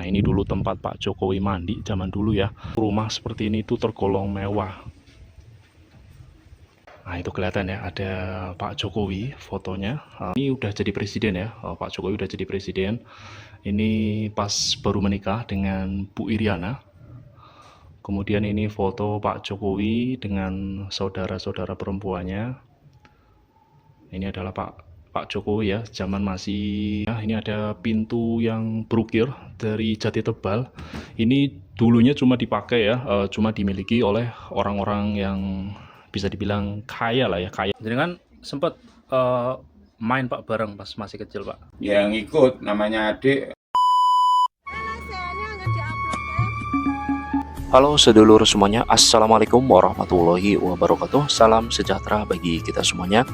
ini dulu tempat Pak Jokowi mandi zaman dulu ya. Rumah seperti ini tuh tergolong mewah. Nah itu kelihatan ya, ada Pak Jokowi fotonya. Ini udah jadi presiden ya, Pak Jokowi udah jadi presiden. Ini pas baru menikah dengan Bu Iriana. Kemudian ini foto Pak Jokowi dengan saudara-saudara perempuannya. Ini adalah Pak Jokowi ya, zaman masih ya, ini ada pintu yang berukir dari jati tebal. Ini dulunya cuma dipakai ya, cuma dimiliki oleh orang-orang yang bisa dibilang kaya lah ya, kaya. Jadi kan sempat main Pak bareng pas masih kecil Pak. Yang ikut namanya adik. Halo sedulur semuanya, Assalamualaikum warahmatullahi wabarakatuh. Salam sejahtera bagi kita semuanya.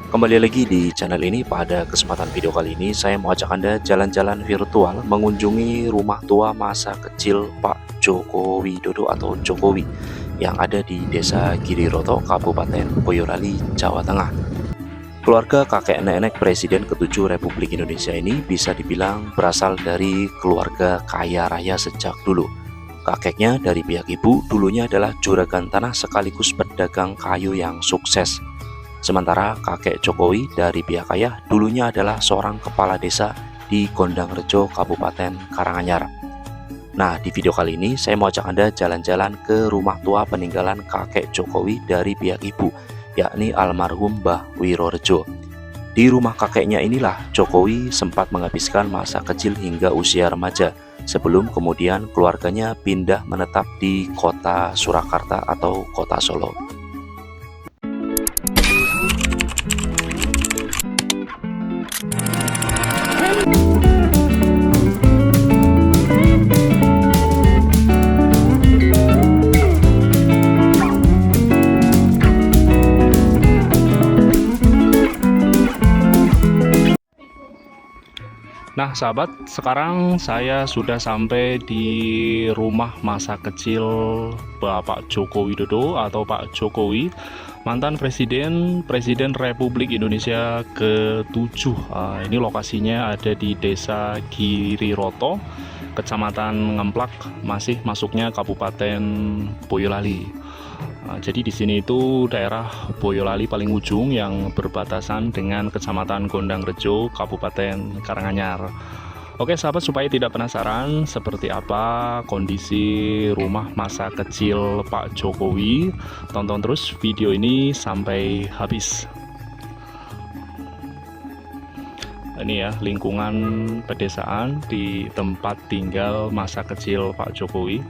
Kembali lagi di channel ini. Pada kesempatan video kali ini saya mau ajak Anda jalan-jalan virtual mengunjungi rumah tua masa kecil Pak Joko Widodo atau Jokowi yang ada di Desa Giriroto, Kabupaten Boyolali, Jawa Tengah. Keluarga kakek nenek Presiden ke-7 Republik Indonesia ini bisa dibilang berasal dari keluarga kaya raya sejak dulu. Kakeknya dari pihak ibu dulunya adalah juragan tanah sekaligus pedagang kayu yang sukses. Sementara kakek Jokowi dari pihak ayah dulunya adalah seorang kepala desa di Gondangrejo, Kabupaten Karanganyar. Nah, di video kali ini saya mau ajak Anda jalan-jalan ke rumah tua peninggalan kakek Jokowi dari pihak ibu, yakni almarhum Mbah Wirorejo. Di rumah kakeknya inilah Jokowi sempat menghabiskan masa kecil hingga usia remaja, sebelum kemudian keluarganya pindah menetap di kota Surakarta atau kota Solo. Nah sahabat, sekarang saya sudah sampai di rumah masa kecil Bapak Joko Widodo atau Pak Jokowi, mantan Presiden Republik Indonesia ke-7. Ini lokasinya ada di Desa Giriroto, Kecamatan Ngemplak, masih masuknya Kabupaten Boyolali. Jadi di sini itu daerah Boyolali paling ujung yang berbatasan dengan Kecamatan Gondangrejo, Kabupaten Karanganyar. Oke sahabat, supaya tidak penasaran seperti apa kondisi rumah masa kecil Pak Jokowi, tonton terus video ini sampai habis. Ini ya lingkungan pedesaan di tempat tinggal masa kecil Pak Jokowi.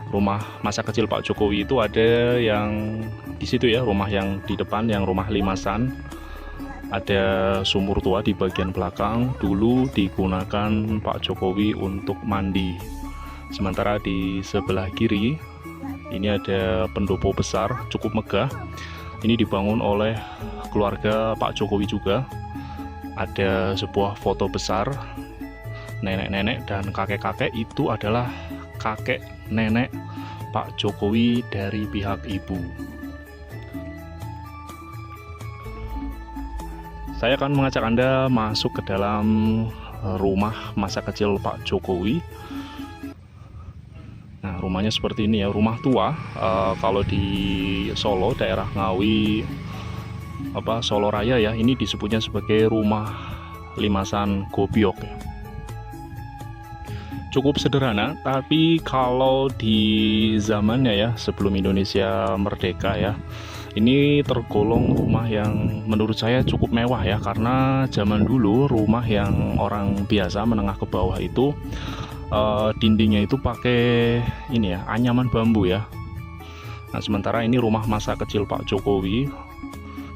Rumah masa kecil Pak Jokowi itu ada yang di situ ya, rumah yang di depan yang rumah limasan. Ada sumur tua di bagian belakang, dulu digunakan Pak Jokowi untuk mandi. Sementara di sebelah kiri ini ada pendopo besar cukup megah. Ini dibangun oleh keluarga Pak Jokowi juga. Ada sebuah foto besar nenek-nenek dan kakek-kakek, itu adalah kakek nenek Pak Jokowi dari pihak ibu. Saya akan mengajak Anda masuk ke dalam rumah masa kecil Pak Jokowi. Nah, rumahnya seperti ini ya, rumah tua. Kalau di Solo, daerah Ngawi, Solo Raya ya, ini disebutnya sebagai rumah limasan Gobyok ya. Cukup sederhana, tapi kalau di zamannya ya, sebelum Indonesia merdeka ya, ini tergolong rumah yang menurut saya cukup mewah ya, karena zaman dulu rumah yang orang biasa menengah ke bawah itu dindingnya itu pakai ini ya, anyaman bambu ya. Nah sementara ini rumah masa kecil Pak Jokowi,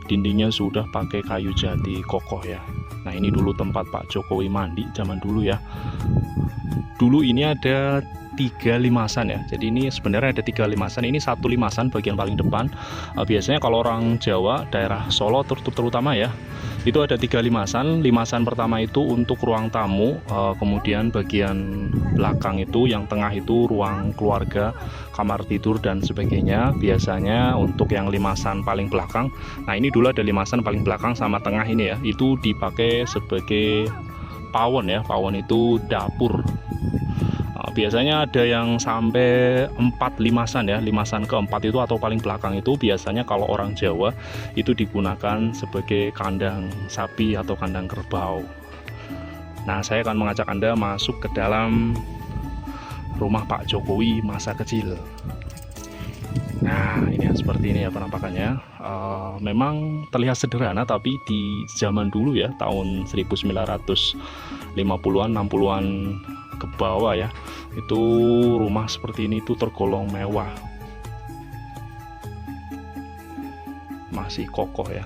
dindingnya sudah pakai kayu jati kokoh ya. Nah ini dulu tempat Pak Jokowi mandi zaman dulu ya. Dulu ini ada 3 limasan ya, jadi ini sebenarnya ada 3 limasan. Ini 1 limasan bagian paling depan. Biasanya kalau orang Jawa daerah Solo terutama ya, itu ada 3 limasan. Limasan pertama itu untuk ruang tamu, kemudian bagian belakang itu, yang tengah itu ruang keluarga, kamar tidur dan sebagainya. Biasanya untuk yang limasan paling belakang, nah ini dulu ada limasan paling belakang sama tengah ini ya, itu dipakai sebagai pawon ya. Pawon itu dapur. Biasanya ada yang sampai 4 limasan ya, limasan keempat itu atau paling belakang itu biasanya kalau orang Jawa itu digunakan sebagai kandang sapi atau kandang kerbau. Nah, saya akan mengajak Anda masuk ke dalam rumah Pak Jokowi masa kecil. Nah, ini seperti ini ya penampakannya. Memang terlihat sederhana, tapi di zaman dulu ya, tahun 1950-an, 60-an ke bawah ya, itu rumah seperti ini itu tergolong mewah, masih kokoh ya.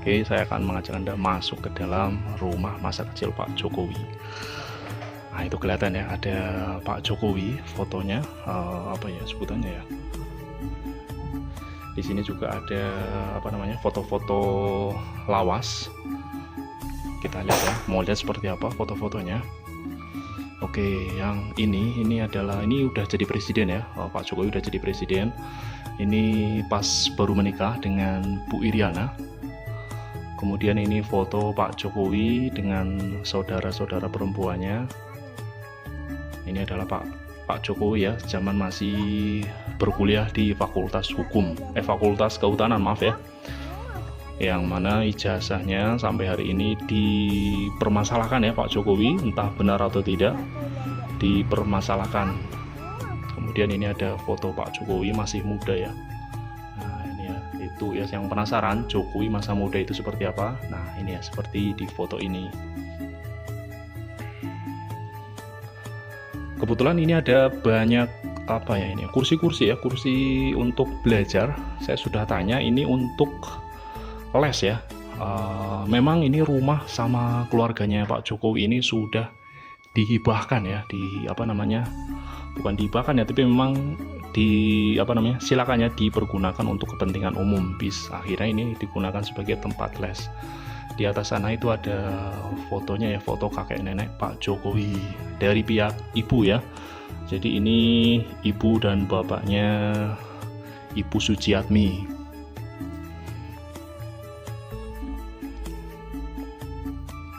Oke, saya akan mengajak Anda masuk ke dalam rumah masa kecil Pak Jokowi. Nah, itu kelihatan ya, ada Pak Jokowi fotonya, apa ya sebutannya ya. Di sini juga ada apa namanya, foto-foto lawas. Kita lihat ya, mau lihat seperti apa foto-fotonya. Oke, yang ini adalah, ini udah jadi presiden ya, Pak Jokowi udah jadi presiden. Ini pas baru menikah dengan Bu Iriana. Kemudian ini foto Pak Jokowi dengan saudara-saudara perempuannya. Ini adalah Pak Jokowi ya, zaman masih berkuliah di Fakultas Hukum, Fakultas Kehutanan, maaf ya. Yang mana ijazahnya sampai hari ini dipermasalahkan ya Pak Jokowi, entah benar atau tidak, dipermasalahkan. Kemudian ini ada foto Pak Jokowi masih muda ya. Nah, ini ya, itu ya yang penasaran Jokowi masa muda itu seperti apa. Nah, ini ya seperti di foto ini. Kebetulan ini ada banyak apa ya, ini kursi-kursi ya, kursi untuk belajar. Saya sudah tanya, ini untuk les ya. Memang ini rumah sama keluarganya Pak Jokowi ini sudah dihibahkan ya, di apa namanya, bukan dihibahkan ya, tapi memang silakannya dipergunakan untuk kepentingan umum. Akhirnya ini digunakan sebagai tempat les. Di atas sana itu ada fotonya ya, foto kakek nenek Pak Jokowi dari pihak ibu ya. Jadi ini ibu dan bapaknya Ibu Sujiatmi.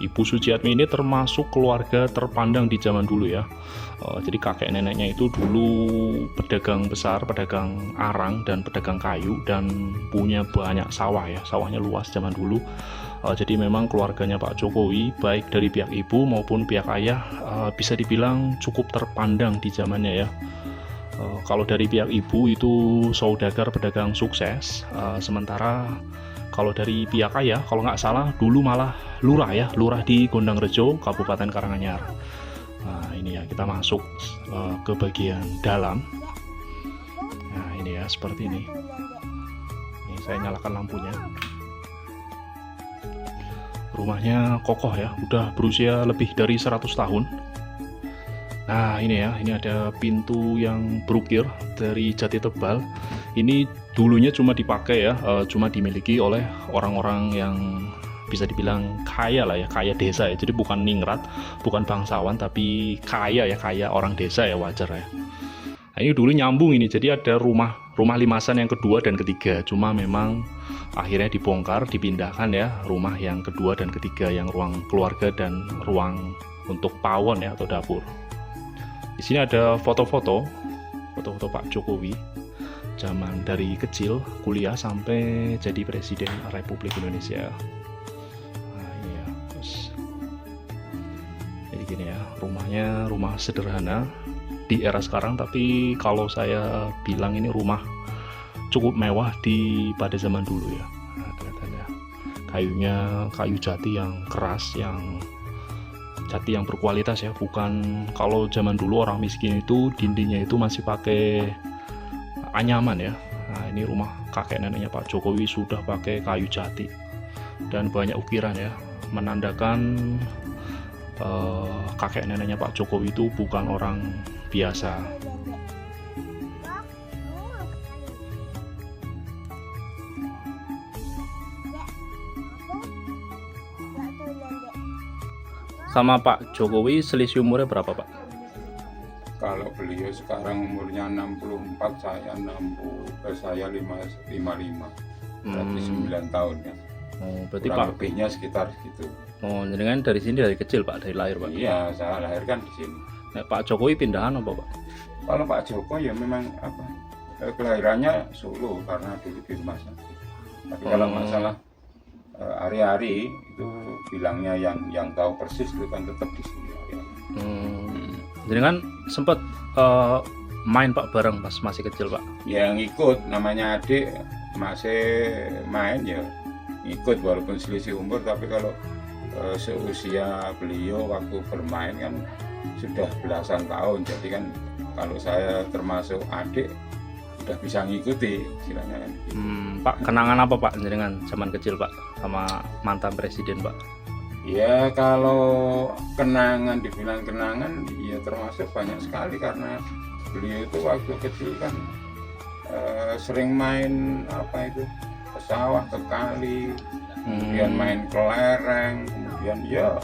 Ibu Sujiatmi ini termasuk keluarga terpandang di zaman dulu ya. Jadi kakek neneknya itu dulu pedagang besar, pedagang arang dan pedagang kayu, dan punya banyak sawah ya, sawahnya luas zaman dulu. Jadi memang keluarganya Pak Jokowi, baik dari pihak ibu maupun pihak ayah, bisa dibilang cukup terpandang di zamannya ya. Kalau dari pihak ibu itu saudagar pedagang sukses, sementara kalau dari pihak ayah, kalau nggak salah dulu malah lurah ya, lurah di Gondangrejo, Kabupaten Karanganyar. Nah, ini ya, kita masuk ke bagian dalam. Nah, ini ya, seperti ini. Ini saya nyalakan lampunya. Rumahnya kokoh ya, udah berusia lebih dari 100 tahun. Nah, ini ya, ini ada pintu yang berukir dari jati tebal. Ini dulunya cuma dipakai ya, cuma dimiliki oleh orang-orang yang bisa dibilang kaya lah ya, kaya desa ya. Jadi bukan ningrat, bukan bangsawan, tapi kaya ya, kaya orang desa ya, wajar ya. Nah, ini dulu nyambung ini, jadi ada rumah limasan yang kedua dan ketiga. Cuma memang akhirnya dibongkar, dipindahkan ya, rumah yang kedua dan ketiga, yang ruang keluarga dan ruang untuk pawon ya, atau dapur. Di sini ada foto-foto Pak Jokowi zaman dari kecil kuliah sampai jadi presiden Republik Indonesia. Nah, ini ya, terus jadi gini ya, rumahnya rumah sederhana di era sekarang, tapi kalau saya bilang ini rumah cukup mewah pada zaman dulu ya. Nah, kelihatan ya, kayunya kayu jati yang keras, jati yang berkualitas ya, bukan kalau zaman dulu orang miskin itu dindingnya itu masih pakai anyaman ya. Nah, ini rumah kakek neneknya Pak Jokowi sudah pakai kayu jati dan banyak ukiran ya, menandakan kakek neneknya Pak Jokowi itu bukan orang biasa. Sama Pak Jokowi selisih umurnya berapa Pak? Kalau beliau sekarang umurnya 64, saya 55. Berarti 9 tahun ya. Oh, berarti kurang Pak lebihnya sekitar gitu. Oh, dengan dari sini dari kecil Pak, dari lahir Pak? Iya, saya lahir kan di sini. Pak Jokowi pindahan apa Pak? Kalau Pak Joko ya memang kelahirannya Solo karena dulu di rumah sakit. Tapi kalau masalah hari-hari itu bilangnya yang tahu persis itu kan tetap di sini. Ya. Jadi kan sempat main Pak bareng pas masih kecil Pak? Yang ikut namanya adik masih main ya ikut walaupun selisih umur, tapi kalau seusia beliau waktu bermain kan sudah belasan tahun, jadi kan kalau saya termasuk adik udah bisa ngikuti istilahnya kan. Pak, kenangan apa Pak dengan zaman kecil Pak sama mantan presiden Pak? Ya kalau kenangan, dibilang kenangan ya termasuk banyak sekali karena beliau itu waktu kecil kan sering main apa itu ke sawah, ke kali, kemudian main kelereng, kemudian ya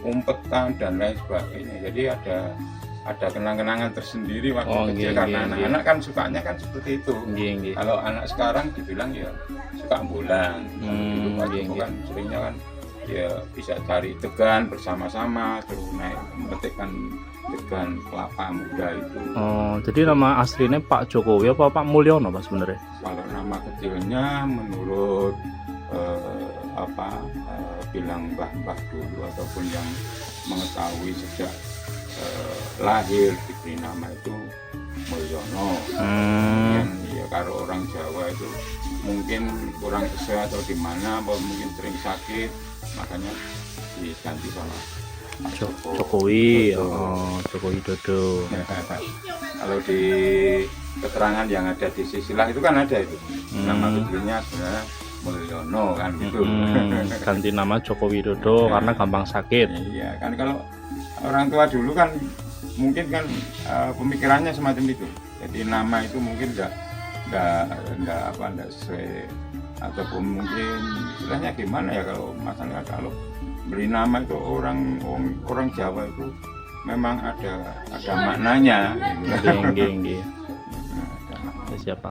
umpetan dan lain sebagainya. Jadi ada kenang-kenangan tersendiri waktu kecil karena anak-anak kan sukanya kan seperti itu. Kalau anak sekarang dibilang ya suka bola. Dulu waktu kan seringnya kan ya bisa cari degan bersama-sama, terus naik memetikkan degan kelapa muda itu. Oh, jadi nama aslinya Pak Jokowi apa Pak Mulyono Pak sebenarnya? Kalau nama kecilnya menurut bilang mbah-mbah dulu ataupun yang mengetahui sejak lahir diberi nama itu Mulyono. Ya kalau orang Jawa itu mungkin kurang sesuai atau di mana, mungkin sering sakit, makanya diganti sama Jokowi. Jokowi Dodo. Kalau di keterangan yang ada di sisilah itu kan ada itu nama kecilnya sebenarnya Mulyono kan gitu. Ganti nama Jokowi Dodo karena gampang sakit. Iya kan, kalau orang tua dulu kan mungkin kan pemikirannya semacam itu. Jadi nama itu mungkin enggak sesuai, ataupun mungkin istilahnya gimana ya, kalau masalah kalau beri nama itu orang Jawa itu memang ada maknanya. Nggih. Siapa?